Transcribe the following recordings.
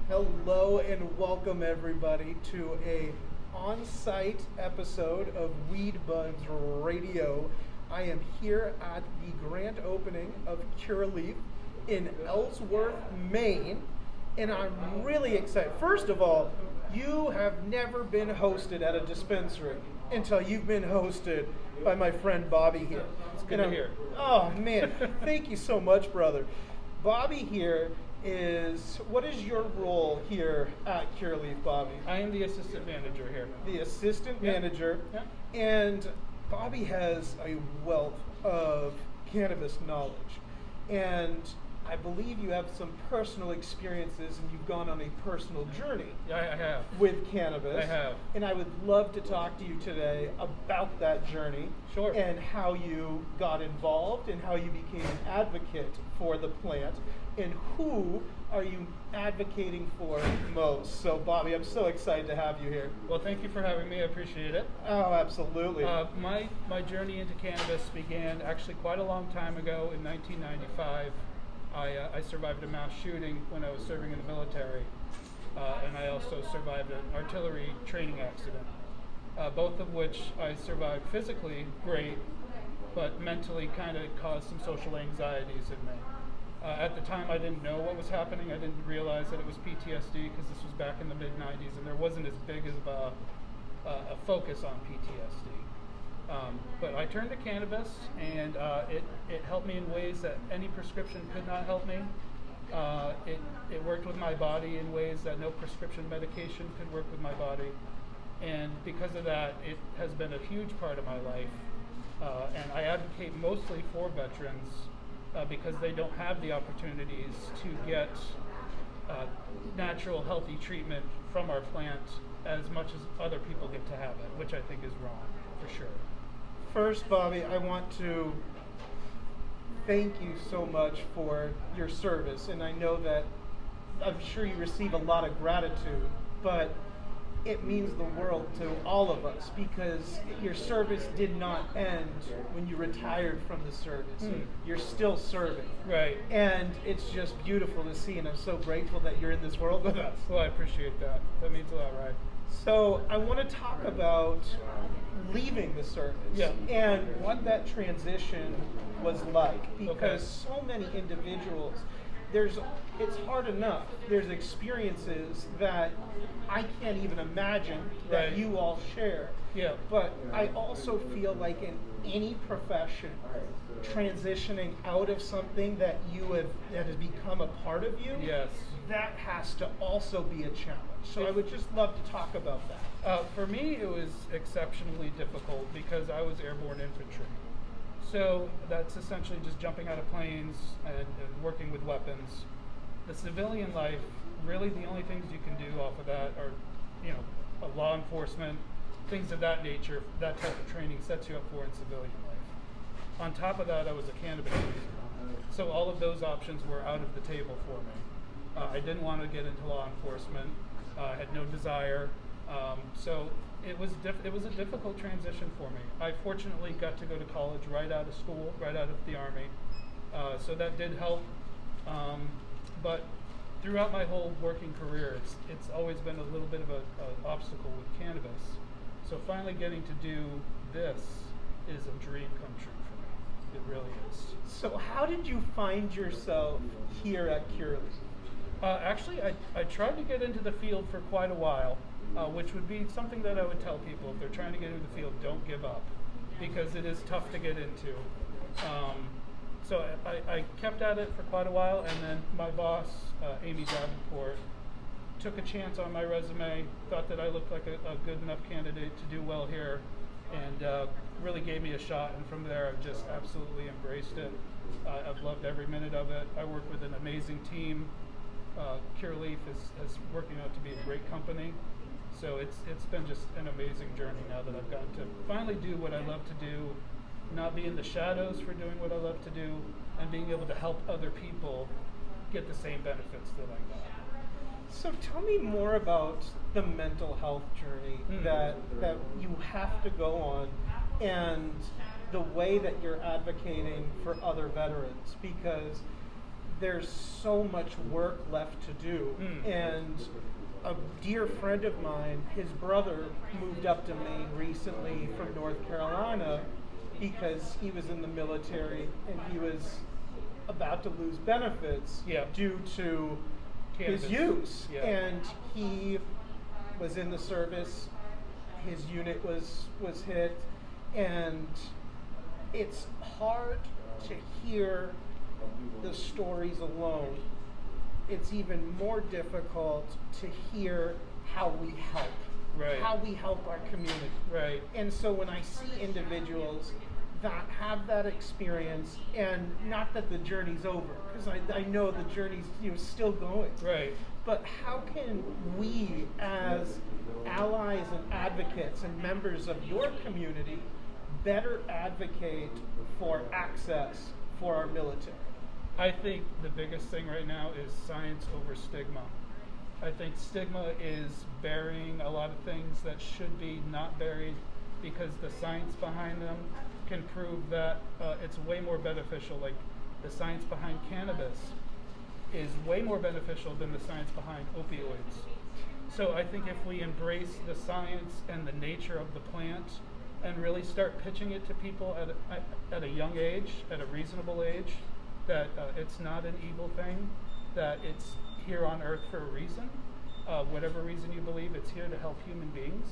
Hello and welcome everybody to a on-site episode of WeedBudz Radio. I am here at the grand opening of Curaleaf in Ellsworth, Maine, and I'm really excited. First of all, you have never been hosted at a dispensary until you've been hosted by my friend Bobby here. It's good to hear. Oh man, thank you so much, brother. Bobby here what is your role here at Curaleaf, Bobby? I am the assistant manager here. The assistant manager. Yeah. And Bobby has a wealth of cannabis knowledge. And I believe you have some personal experiences and you've gone on a personal journey. Yeah, I have. With cannabis. I have. And I would love to talk to you today about that journey. Sure. And how you got involved and how you became an advocate for the plant. And who are you advocating for most? So, Bobby, I'm so excited to have you here. Well, thank you for having me. I appreciate it. Oh, absolutely. My journey into cannabis began actually quite a long time ago in 1995. I survived a mass shooting when I was serving in the military, and I also survived an artillery training accident, both of which I survived physically great, but mentally kind of caused some social anxieties in me. At the time, I didn't know what was happening. I didn't realize that it was PTSD because this was back in the mid-90s, and there wasn't as big of a focus on PTSD. But I turned to cannabis, and it helped me in ways that any prescription could not help me. It worked with my body in ways that no prescription medication could work with my body. And because of that, it has been a huge part of my life. And I advocate mostly for veterans because they don't have the opportunities to get natural, healthy treatment from our plant as much as other people get to have it, which I think is wrong, for sure. First, Bobby, I want to thank you so much for your service, and I know that I'm sure you receive a lot of gratitude, but it means the world to all of us because your service did not end when you retired from the service. You're still serving. Right. And it's just beautiful to see, and I'm so grateful that you're in this world with us. Well, I appreciate that. That means a lot, right? So I want to talk about leaving the service and what that transition was like, because so many individuals, it's hard enough. There's experiences that I can't even imagine that you all share. Yeah. But I also feel like in any profession, transitioning out of something that has become a part of you, that has to also be a challenge. So I would just love to talk about that. For me, it was exceptionally difficult because I was airborne infantry. So that's essentially just jumping out of planes and working with weapons. The civilian life, really the only things you can do off of that are, law enforcement, things of that nature. That type of training sets you up for in civilian life. On top of that, I was a cannabis user. So all of those options were out of the table for me. I didn't want to get into law enforcement. I had no desire. So it was a difficult transition for me. I fortunately got to go to college right out of school, right out of the Army. So that did help. But throughout my whole working career, it's always been a little bit of an obstacle with cannabis. So finally getting to do this is a dream come true for me. It really is. So how did you find yourself here at Curaleaf? Actually, I tried to get into the field for quite a while, which would be something that I would tell people if they're trying to get into the field, don't give up, because it is tough to get into. So I kept at it for quite a while, and then my boss, Amy Davenport, took a chance on my resume, thought that I looked like a good enough candidate to do well here, and really gave me a shot, and from there I've just absolutely embraced it. I've loved every minute of it. I work with an amazing team. Curaleaf is working out to be a great company. So it's been just an amazing journey now that I've gotten to finally do what I love to do, not be in the shadows for doing what I love to do, and being able to help other people get the same benefits that I got. So tell me more about the mental health journey that you have to go on, and the way that you're advocating for other veterans, because there's so much work left to do. And a dear friend of mine, his brother moved up to Maine recently from North Carolina because he was in the military and he was about to lose benefits due to Cannabis. his use. Yeah. And he was in the service, his unit was hit, and it's hard to hear the stories alone. It's even more difficult to hear how we help, how we help our community. Right. And so when I see individuals that have that experience, and not that the journey's over, because I know the journey's still going. Right. But how can we, as allies and advocates and members of your community, better advocate for access for our military? I think the biggest thing right now is science over stigma. I think stigma is burying a lot of things that should be not buried, because the science behind them can prove that it's way more beneficial. Like the science behind cannabis is way more beneficial than the science behind opioids. So I think if we embrace the science and the nature of the plant and really start pitching it to people at a young age, at a reasonable age, that it's not an evil thing, that it's here on earth for a reason, whatever reason you believe, it's here to help human beings.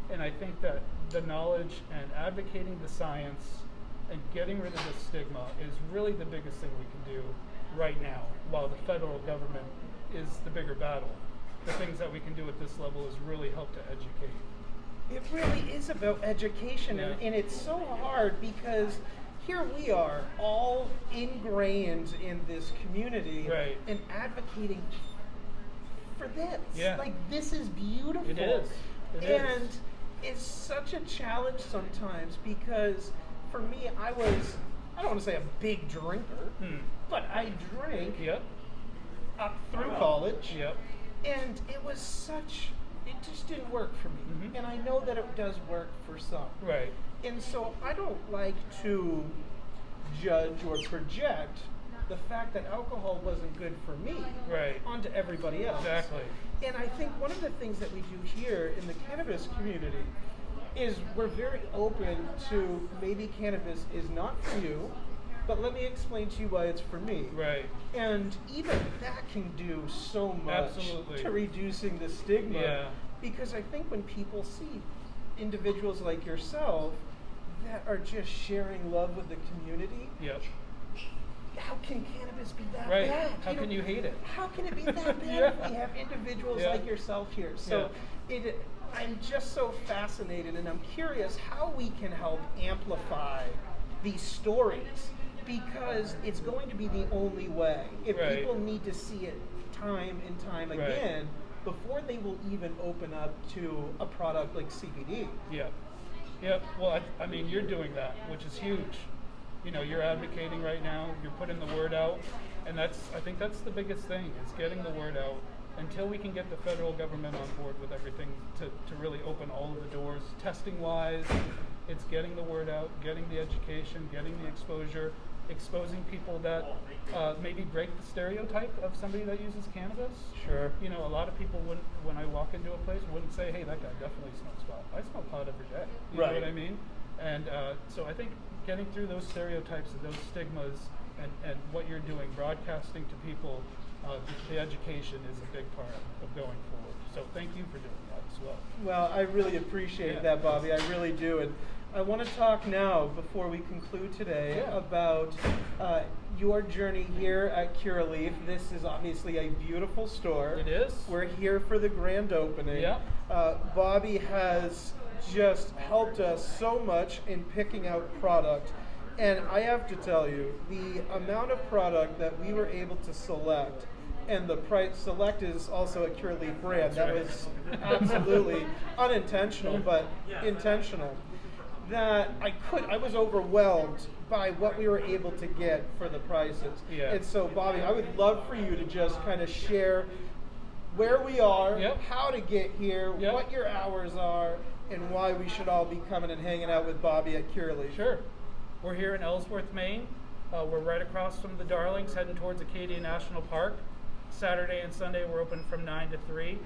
And I think that the knowledge and advocating the science and getting rid of the stigma is really the biggest thing we can do right now, while the federal government is the bigger battle. The things that we can do at this level is really help to educate. It really is about education, and it's so hard because here we are, all ingrained in this community and advocating for this. Like, this is beautiful. It is. And it's such a challenge sometimes because for me, I don't want to say a big drinker, but I drank up through college. And it just didn't work for me. And I know that it does work for some. Right. And so I don't like to judge or project the fact that alcohol wasn't good for me onto everybody else. Exactly. And I think one of the things that we do here in the cannabis community is we're very open to maybe cannabis is not for you, but let me explain to you why it's for me. Right. And even that can do so much to reducing the stigma. Because I think when people see individuals like yourself that are just sharing love with the community, how can cannabis be that bad? How can you hate it? How can it be that bad if we have individuals like yourself here? So I'm just so fascinated, and I'm curious how we can help amplify these stories, because it's going to be the only way. If people need to see it time and time again before they will even open up to a product like CBD. Well, I mean, you're doing that, which is huge. You know, you're advocating right now, you're putting the word out, and I think that's the biggest thing, is getting the word out. Until we can get the federal government on board with everything to really open all of the doors, testing-wise, it's getting the word out, getting the education, getting the exposure, exposing people that maybe break the stereotype of somebody that uses cannabis. Sure. You know, a lot of people wouldn't, when I walk into a place, wouldn't say, hey, that guy definitely smokes pot. I smoke pot every day. You know what I mean? And so I think getting through those stereotypes and those stigmas and what you're doing, broadcasting to people, the education is a big part of going forward. So thank you for doing that as well. Well, I really appreciate that, Bobby. I really do. And I want to talk now, before we conclude today, about your journey here at Curaleaf. This is obviously a beautiful store. It is. We're here for the grand opening. Bobby has just helped us so much in picking out product. And I have to tell you, the amount of product that we were able to select, and the price select is also a Curaleaf brand. That was absolutely unintentional, but intentional. That I was overwhelmed by what we were able to get for the prices. And so, Bobby, I would love for you to just kind of share where we are, how to get here, what your hours are, and why we should all be coming and hanging out with Bobby at Curaleaf. Sure. We're here in Ellsworth, Maine. We're right across from the Darlings, heading towards Acadia National Park. Saturday and Sunday we're open from 9 to 3.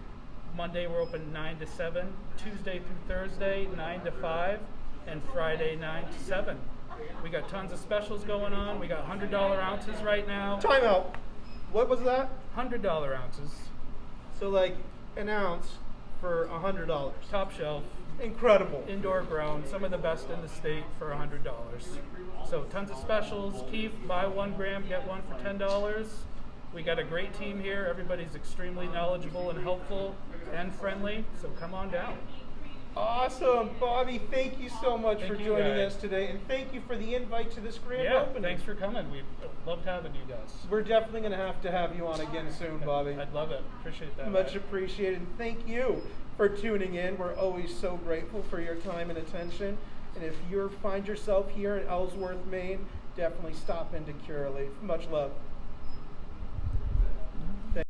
Monday we're open 9 to 7. Tuesday through Thursday 9 to 5. And Friday 9 to 7. We got tons of specials going on. We got $100 ounces right now. Time out. What was that? $100 ounces. So like an ounce for $100. Top shelf. Incredible. Indoor grown. Some of the best in the state for $100. So tons of specials. Keith, buy 1 gram, get one for $10. We got a great team here. Everybody's extremely knowledgeable and helpful and friendly. So come on down. Awesome, Bobby. Thank you so much for you, joining guys. us today, and thank you for the invite to this grand Yeah, opening. thanks for coming. We loved having you guys. We're definitely going to have you on again soon, Bobby. I'd love it. Appreciate that. Much man. appreciated. And thank you for tuning in. We're always so grateful for your time and attention. And if you find yourself here in Ellsworth, Maine, definitely stop into Curaleaf. Much love.